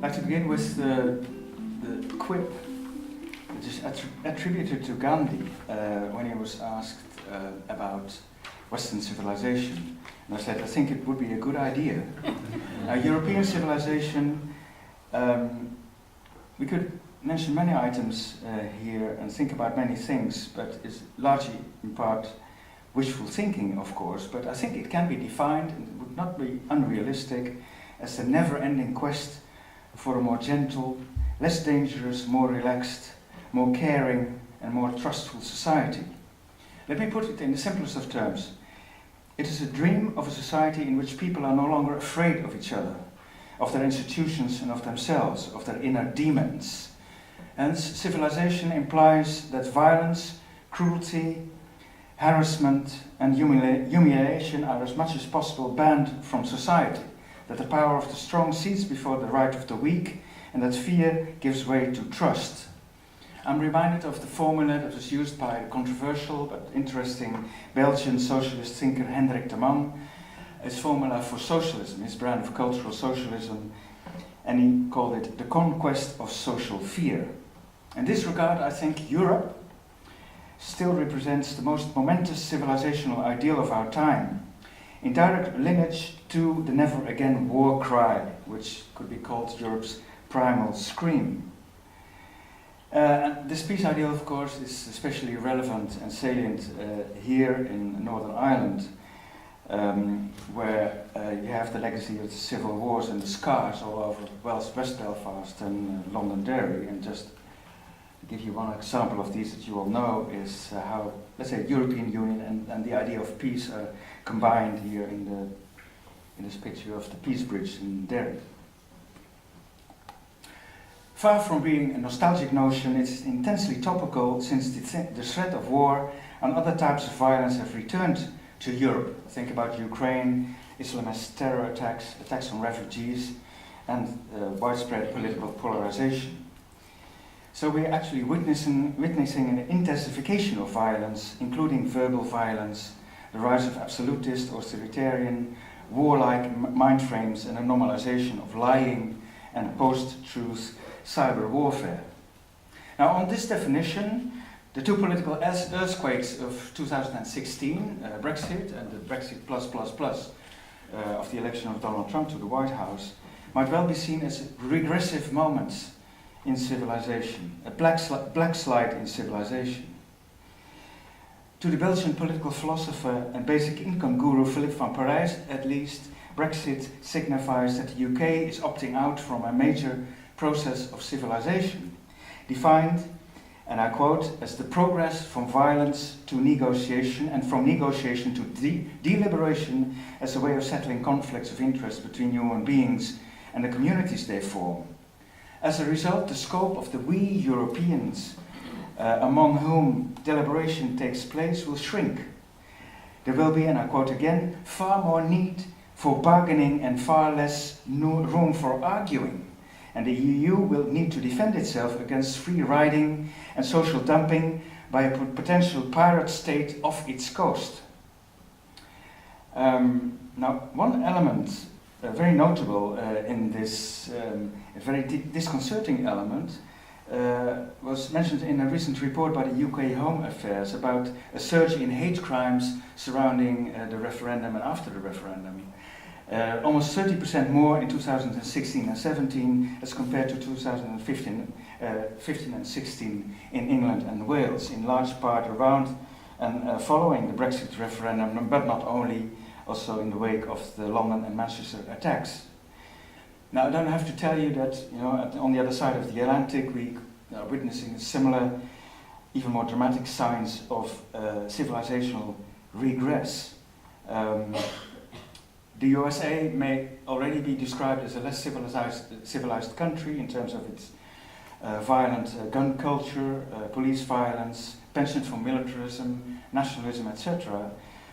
I'd like to begin with the quip which is attributed to Gandhi when he was asked about Western civilization. And I said, I think it would be a good idea. European civilization, we could mention many items here and think about many things, but it's largely in part wishful thinking, of course, but I think it can be defined, and it would not be unrealistic, as the never-ending quest for a more gentle, less dangerous, more relaxed, more caring and more trustful society. Let me put it in the simplest of terms. It is a dream of a society in which people are no longer afraid of each other, of their institutions and of themselves, of their inner demons. Hence, civilization implies that violence, cruelty, harassment and humiliation are as much as possible banned from society, that the power of the strong cedes before the right of the weak, and that fear gives way to trust. I'm reminded of the formula that was used by a controversial but interesting Belgian socialist thinker Hendrik de Man, his formula for socialism, his brand of cultural socialism, and he called it the conquest of social fear. In this regard, I think Europe still represents the most momentous civilizational ideal of our time, in direct lineage to the never again war cry, which could be called Europe's primal scream. This peace ideal, of course, is especially relevant and salient here in Northern Ireland, where you have the legacy of the civil wars and the scars all over West Belfast and Londonderry. And just to give you one example of these that you all know is how, let's say, European Union and the idea of peace are combined here in this picture of the Peace Bridge in Derry. Far from being a nostalgic notion, it is intensely topical since the threat of war and other types of violence have returned to Europe. Think about Ukraine, Islamist terror attacks, attacks on refugees, and widespread political polarization. So we're actually witnessing an intensification of violence, including verbal violence, the rise of absolutist, authoritarian, warlike mind frames, and a normalization of lying and post-truth cyber warfare. Now, on this definition, the two political earthquakes of 2016, Brexit and the Brexit plus of the election of Donald Trump to the White House, might well be seen as regressive moments in civilization, a black slide in civilization. To the Belgian political philosopher and basic income guru Philippe van Parijs, at least, Brexit signifies that the UK is opting out from a major process of civilization, defined, and I quote, as the progress from violence to negotiation and from negotiation to deliberation as a way of settling conflicts of interest between human beings and the communities they form. As a result, the scope of the we Europeans among whom deliberation takes place will shrink. There will be, and I quote again, far more need for bargaining and far less room for arguing. And the EU will need to defend itself against free riding and social dumping by a potential pirate state off its coast. Now, one element, very notable in this, a very disconcerting element, was mentioned in a recent report by the UK Home Affairs about a surge in hate crimes surrounding the referendum and after the referendum. Almost 30% more in 2016 and 17 as compared to 2015 and 16 in England and Wales, in large part around and following the Brexit referendum, but not only, also in the wake of the London and Manchester attacks. Now, I don't have to tell you that, on the other side of the Atlantic, we are witnessing similar, even more dramatic signs of civilizational regress. The USA may already be described as a less civilized country in terms of its violent gun culture, police violence, penchant for militarism, nationalism, etc.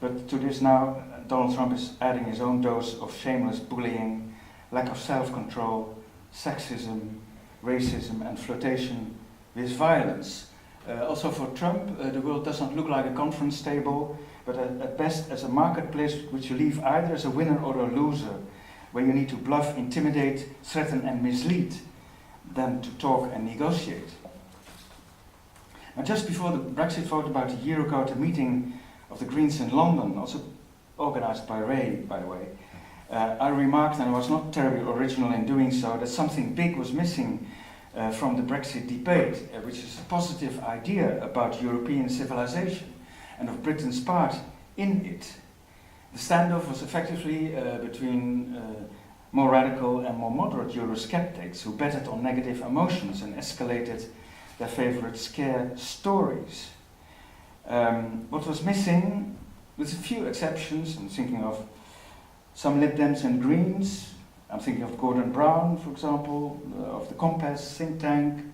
But to this now, Donald Trump is adding his own dose of shameless bullying, lack of self-control, sexism, racism, and flirtation with violence. Also for Trump, the world does not look like a conference table, but at best as a marketplace which you leave either as a winner or a loser, where you need to bluff, intimidate, threaten and mislead than to talk and negotiate. Now, just before the Brexit vote about a year ago at a meeting of the Greens in London, also organized by Ray, by the way, I remarked, and I was not terribly original in doing so, that something big was missing from the Brexit debate, which is a positive idea about European civilization and of Britain's part in it. The standoff was effectively between more radical and more moderate Eurosceptics who betted on negative emotions and escalated their favorite scare stories. What was missing, with a few exceptions, I'm thinking of some Lib Dems and Greens, I'm thinking of Gordon Brown, for example, of the Conquest think tank,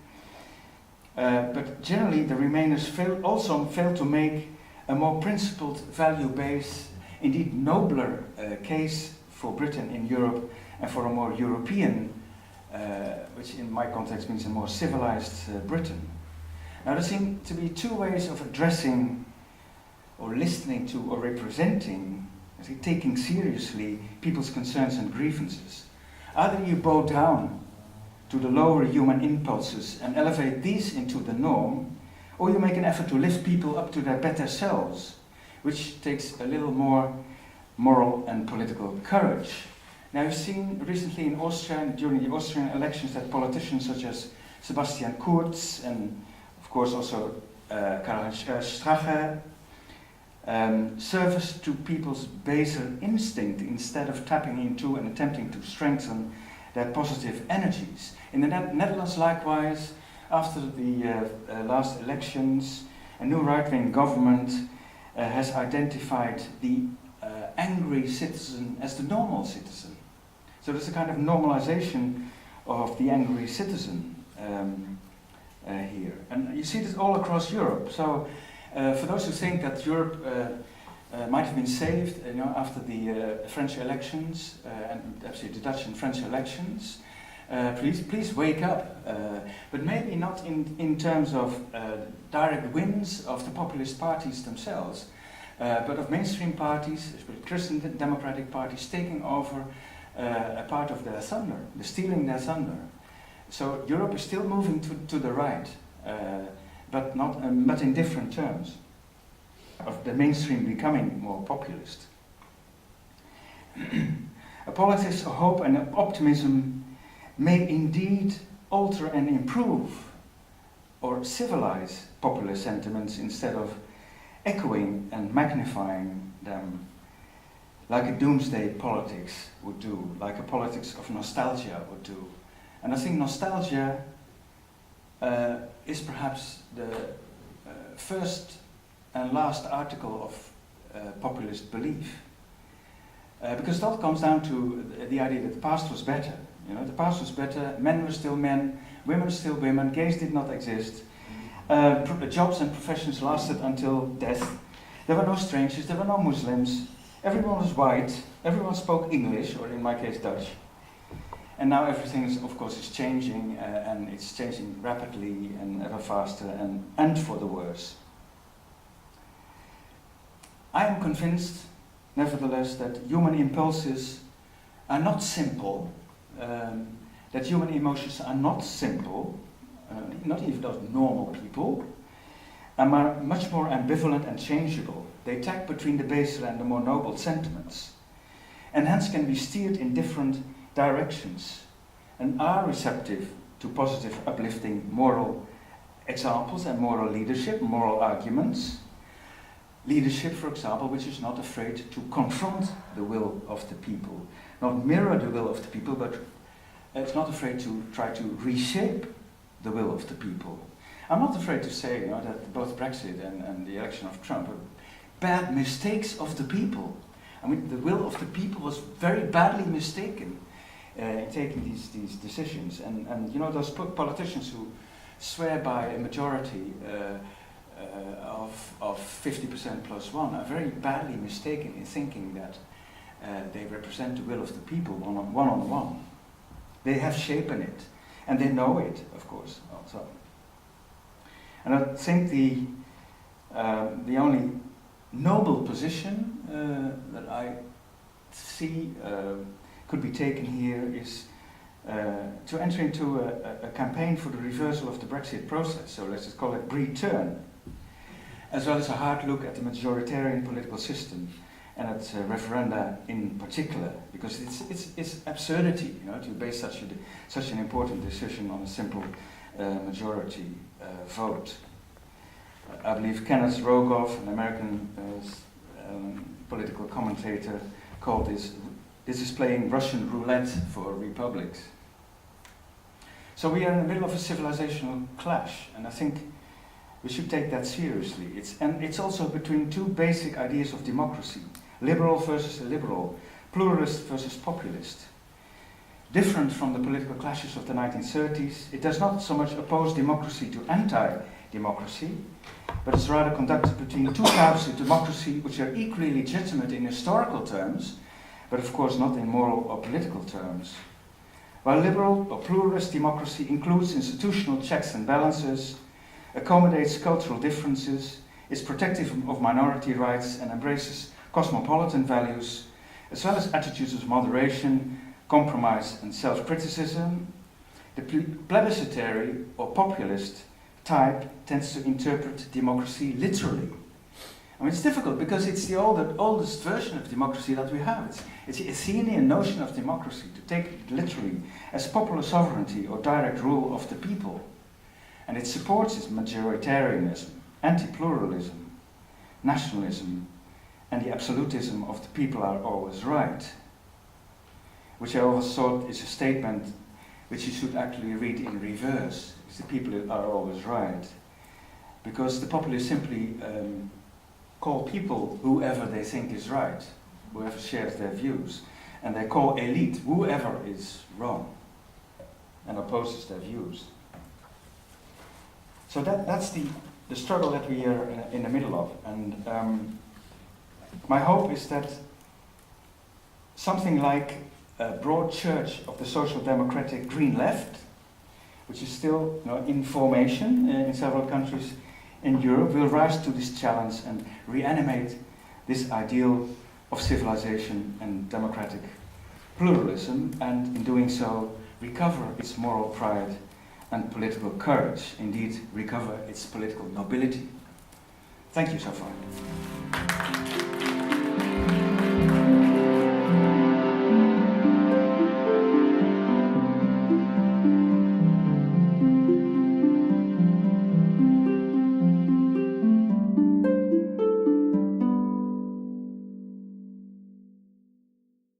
but generally the Remainers also failed to make a more principled, value-based, indeed nobler case for Britain in Europe and for a more European, which in my context means a more civilized Britain. Now there seem to be two ways of addressing or listening to or representing, taking seriously people's concerns and grievances. Either you bow down to the lower human impulses and elevate these into the norm, or you make an effort to lift people up to their better selves, which takes a little more moral and political courage. Now, I've seen recently in Austria, during the Austrian elections, that politicians such as Sebastian Kurz and, of course, also Karl-Heinz Strache service to people's baser instinct instead of tapping into and attempting to strengthen their positive energies. In the Netherlands, likewise, after the last elections, a new right-wing government has identified the angry citizen as the normal citizen. So there's a kind of normalization of the angry citizen here. And you see this all across Europe. So for those who think that Europe might have been saved after the French elections, and actually the Dutch and French elections, please wake up. But maybe not in terms of direct wins of the populist parties themselves, but of mainstream parties, especially Christian democratic parties, taking over a part of their thunder, stealing their thunder. So Europe is still moving to the right, but in different terms, of the mainstream becoming more populist. A politics of hope and optimism may indeed alter and improve or civilize populist sentiments instead of echoing and magnifying them, like a doomsday politics would do, like a politics of nostalgia would do. And I think nostalgia is perhaps the first and last article of populist belief. Because it all comes down to the idea that the past was better. The past was better, men were still men, women still women, gays did not exist. Jobs and professions lasted until death. There were no strangers, there were no Muslims. Everyone was white, everyone spoke English, or in my case Dutch. And now everything is, of course, is changing, and it's changing rapidly and ever faster, and for the worse. I am convinced, nevertheless, that human impulses are not simple, that human emotions are not simple, not even those normal people, and are much more ambivalent and changeable. They tag between the baser and the more noble sentiments, and hence can be steered in different directions, and are receptive to positive, uplifting moral examples and moral leadership, moral arguments. Leadership, for example, which is not afraid to confront the will of the people, not mirror the will of the people, but it's not afraid to try to reshape the will of the people. I'm not afraid to say that both Brexit and the election of Trump are bad mistakes of the people. I mean, the will of the people was very badly mistaken in taking these decisions. And those politicians who swear by a majority of 50% plus one are very badly mistaken in thinking that they represent the will of the people one on one. They have shapen it, and they know it, of course, also. And I think the only noble position that I see could be taken here is to enter into a campaign for the reversal of the Brexit process, so let's just call it return, as well as a hard look at the majoritarian political system and at referenda in particular, because it's absurdity, you know, to base such an important decision on a simple majority vote. I believe Kenneth Rogoff, an American political commentator, called this is playing Russian roulette for republics. So we are in the middle of a civilizational clash, and I think we should take that seriously. It's also between two basic ideas of democracy: liberal versus illiberal, pluralist versus populist. Different from the political clashes of the 1930s, it does not so much oppose democracy to anti-democracy, but it's rather conducted between two types of democracy which are equally legitimate in historical terms, but of course not in moral or political terms. While liberal or pluralist democracy includes institutional checks and balances, accommodates cultural differences, is protective of minority rights, and embraces cosmopolitan values, as well as attitudes of moderation, compromise and self-criticism, the plebiscitary or populist type tends to interpret democracy literally. I mean, it's difficult because it's the oldest version of democracy that we have. It's the Athenian notion of democracy, to take it literally as popular sovereignty or direct rule of the people. And it supports its majoritarianism, anti-pluralism, nationalism, and the absolutism of the people are always right, which I always thought is a statement which you should actually read in reverse, because the people are always right. Because the populists simply call people whoever they think is right, whoever shares their views, and they call elite whoever is wrong and opposes their views. So that's the struggle that we are in the middle of, and my hope is that something like a broad church of the social democratic green left, which is still, you know, in formation in several countries in Europe, will rise to this challenge and reanimate this ideal of civilization and democratic pluralism, and in doing so recover its moral pride and political courage, indeed recover its political nobility. Thank you so far.